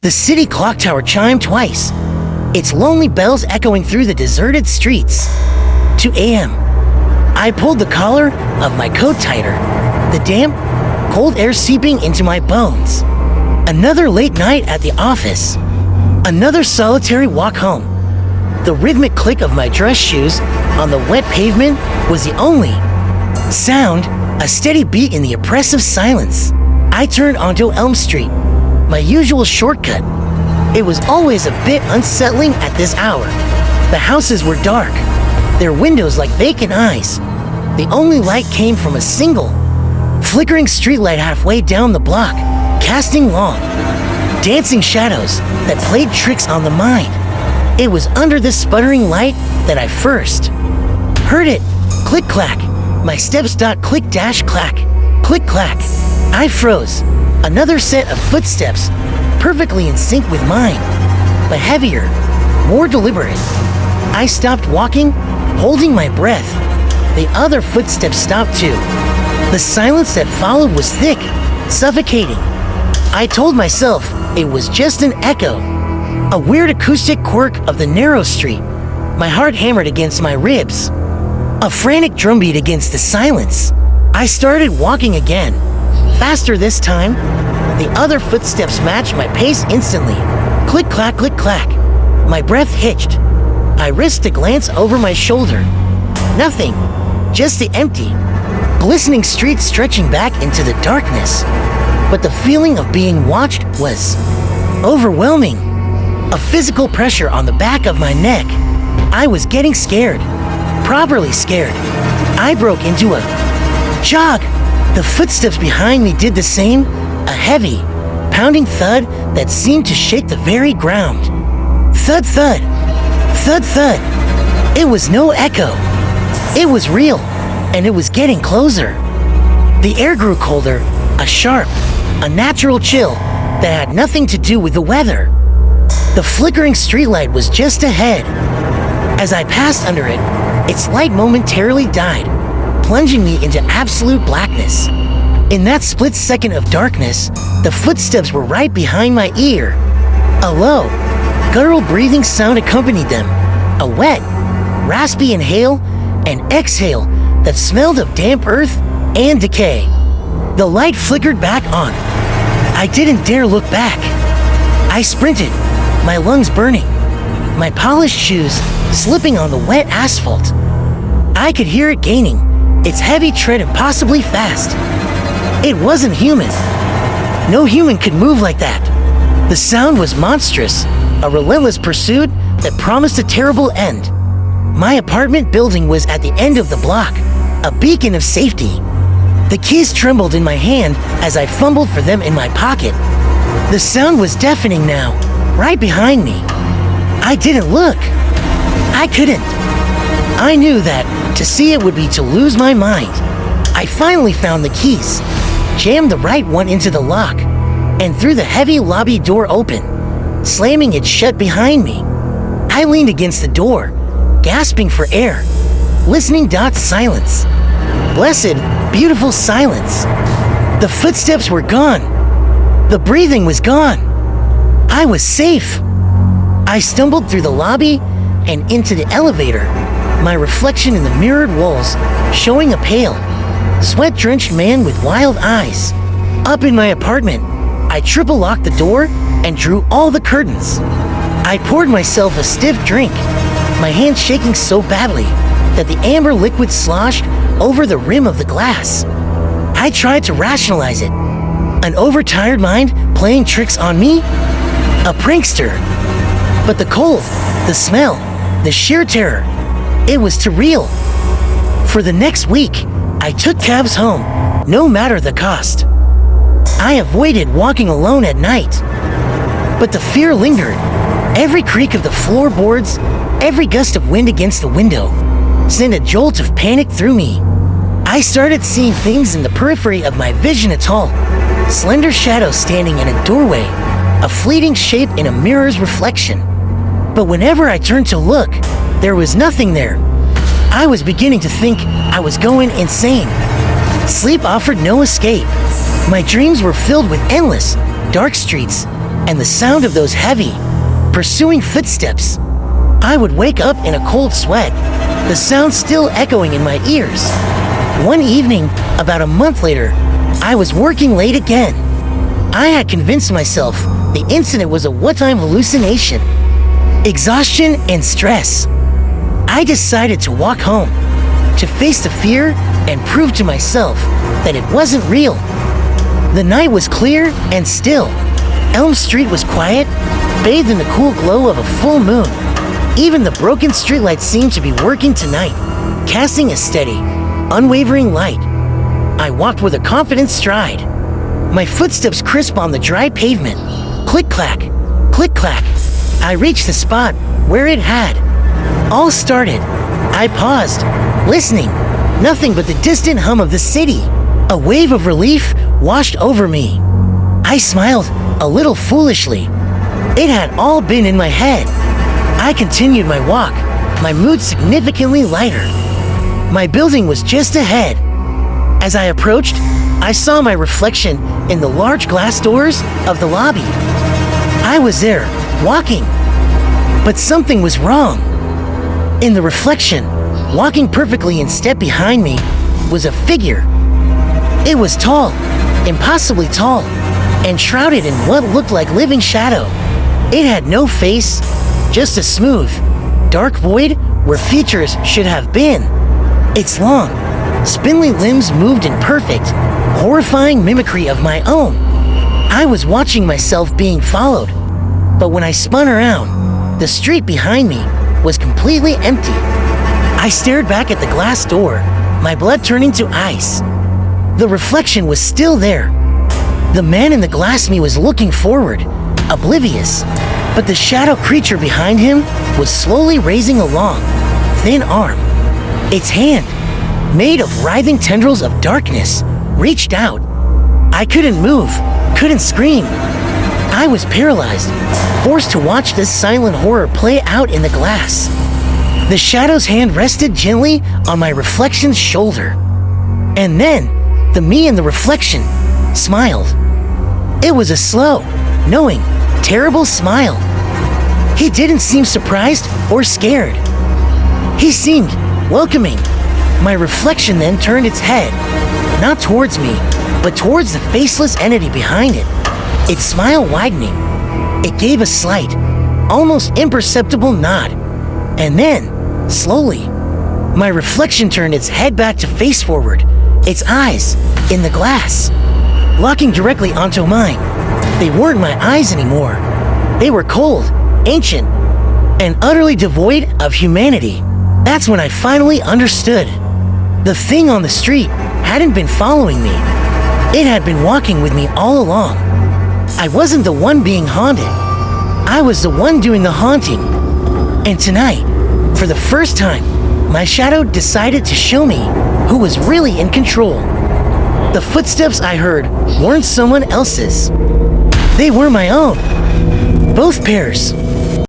The city clock tower chimed twice, its lonely bells echoing through the deserted streets. 2 a.m. I pulled the collar of my coat tighter, the damp, cold air seeping into my bones. Another late night at the office. Another solitary walk home. The rhythmic click of my dress shoes on the wet pavement was the only sound, a steady beat in the oppressive silence. I turned onto Elm Street, my usual shortcut. It was always a bit unsettling at this hour. The houses were dark, their windows like vacant eyes. The only light came from a single, flickering streetlight halfway down the block, casting long, dancing shadows that played tricks on the mind. It was under this sputtering light that I first heard it. Click-clack. My steps click-dash-clack. Click-clack. I froze. Another set of footsteps, perfectly in sync with mine, but heavier, more deliberate. I stopped walking, holding my breath. The other footsteps stopped too. The silence that followed was thick, suffocating. I told myself it was just an echo, a weird acoustic quirk of the narrow street. My heart hammered against my ribs, a frantic drumbeat against the silence. I started walking again, faster this time. The other footsteps matched my pace instantly. Click-clack, click-clack. My breath hitched. I risked a glance over my shoulder. Nothing, just the empty, glistening street stretching back into the darkness. But the feeling of being watched was overwhelming. A physical pressure on the back of my neck. I was getting scared, properly scared. I broke into a jog. The footsteps behind me did the same, a heavy, pounding thud that seemed to shake the very ground. Thud, thud, thud, thud. It was no echo. It was real, and it was getting closer. The air grew colder, a sharp, unnatural chill that had nothing to do with the weather. The flickering streetlight was just ahead. As I passed under it, its light momentarily died, plunging me into absolute blackness. In that split second of darkness, the footsteps were right behind my ear. A low, guttural breathing sound accompanied them, a wet, raspy inhale and exhale that smelled of damp earth and decay. The light flickered back on. I didn't dare look back. I sprinted, my lungs burning, my polished shoes slipping on the wet asphalt. I could hear it gaining, its heavy tread impossibly fast. It wasn't human. No human could move like that. The sound was monstrous, a relentless pursuit that promised a terrible end. My apartment building was at the end of the block, a beacon of safety. The keys trembled in my hand as I fumbled for them in my pocket. The sound was deafening now, right behind me. I didn't look. I couldn't. I knew that to see it would be to lose my mind. I finally found the keys, jammed the right one into the lock, and threw the heavy lobby door open, slamming it shut behind me. I leaned against the door, gasping for air, listening. Silence. Blessed, beautiful silence. The footsteps were gone. The breathing was gone. I was safe. I stumbled through the lobby and into the elevator, my reflection in the mirrored walls showing a pale, sweat-drenched man with wild eyes. Up in my apartment, I triple-locked the door and drew all the curtains. I poured myself a stiff drink, my hand shaking so badly that the amber liquid sloshed over the rim of the glass. I tried to rationalize it. An overtired mind playing tricks on me? A prankster. But the cold, the smell, the sheer terror, it was too real. For the next week, I took cabs home, no matter the cost. I avoided walking alone at night. But the fear lingered. Every creak of the floorboards, every gust of wind against the window, sent a jolt of panic through me. I started seeing things in the periphery of my vision. A tall, slender shadow standing in a doorway, a fleeting shape in a mirror's reflection. But whenever I turned to look, there was nothing there. I was beginning to think I was going insane. Sleep offered no escape. My dreams were filled with endless, dark streets, and the sound of those heavy, pursuing footsteps. I would wake up in a cold sweat, the sound still echoing in my ears. One evening, about a month later, I was working late again. I had convinced myself the incident was a one-time hallucination. Exhaustion and stress. I decided to walk home, to face the fear and prove to myself that it wasn't real. The night was clear and still. Elm Street was quiet, bathed in the cool glow of a full moon. Even the broken streetlights seemed to be working tonight, casting a steady, unwavering light. I walked with a confident stride, my footsteps crisp on the dry pavement. Click-clack, click-clack. I reached the spot where it had all started. I paused, listening. Nothing but the distant hum of the city. A wave of relief washed over me. I smiled, a little foolishly. It had all been in my head. I continued my walk, my mood significantly lighter. My building was just ahead. As I approached, I saw my reflection in the large glass doors of the lobby. I was there, walking, but something was wrong. In the reflection, walking perfectly in step behind me, was a figure. It was tall, impossibly tall, and shrouded in what looked like living shadow. It had no face, just a smooth, dark void where features should have been. Its long, spindly limbs moved in perfect, horrifying mimicry of my own. I was watching myself being followed, but when I spun around, the street behind me was completely empty. I stared back at the glass door, my blood turning to ice. The reflection was still there. The man in the glass me was looking forward, oblivious, but the shadow creature behind him was slowly raising a long, thin arm. Its hand, made of writhing tendrils of darkness, reached out. I couldn't move, couldn't scream. I was paralyzed, forced to watch this silent horror play out in the glass. The shadow's hand rested gently on my reflection's shoulder. And then, the me in the reflection smiled. It was a slow, knowing, terrible smile. He didn't seem surprised or scared. He seemed welcoming. My reflection then turned its head, not towards me, but towards the faceless entity behind it, its smile widening. It gave a slight, almost imperceptible nod. And then, slowly, my reflection turned its head back to face forward, its eyes in the glass, locking directly onto mine. They weren't my eyes anymore. They were cold, ancient, and utterly devoid of humanity. That's when I finally understood. The thing on the street hadn't been following me. It had been walking with me all along. I wasn't the one being haunted. I was the one doing the haunting. And tonight, for the first time, my shadow decided to show me who was really in control. The footsteps I heard weren't someone else's. They were my own. Both pairs.